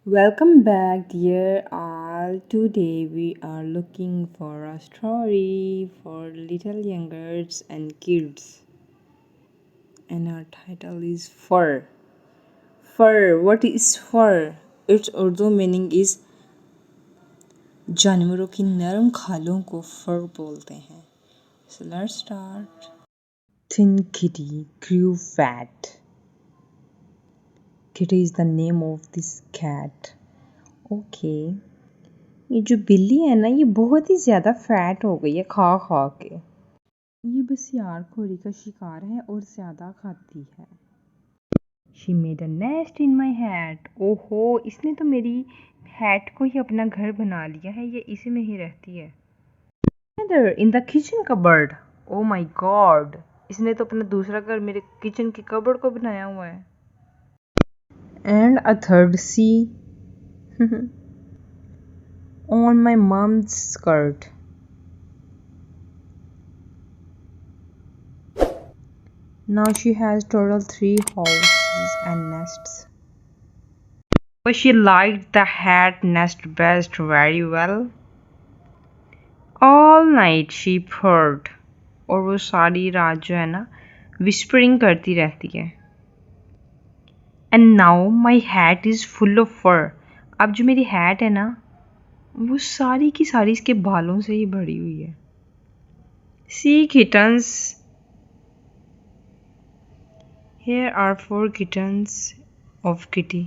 Welcome back, dear all. Today we are looking for a story for little youngers and kids, and our title is Fur. Fur. What is fur? Its Urdu meaning is जानवरों की नरम खालों को फर बोलते हैं. So let's start. Thin Kitty grew fat. Kitty is the name of this cat. Okay. ये जो बिल्ली है ना ये बहुत ही ज़्यादा फैट हो गई है खा खा के. ये बस यार खोरी का शिकार है और ज़्यादा खाती है. She made a nest in my hat. ओहो, इसने तो मेरी हैट को ही अपना घर बना लिया है. ये इसी में ही रहती है. Another in the kitchen cupboard. Oh my God. इसने तो अपना दूसरा घर मेरे किचन की कबर्ड को बनाया हुआ है. And a third see on my mom's skirt. Now she has total 3 houses and nests. But she liked the hat nest best very well. All night she purred. और वो सारी रात जो है ना whispering करती रहती है. And now my hat is full of fur. अब जो मेरी hat है ना वो सारी की सारी इसके बालों से ही भरी हुई है. See kittens. Here are 4 kittens of Kitty.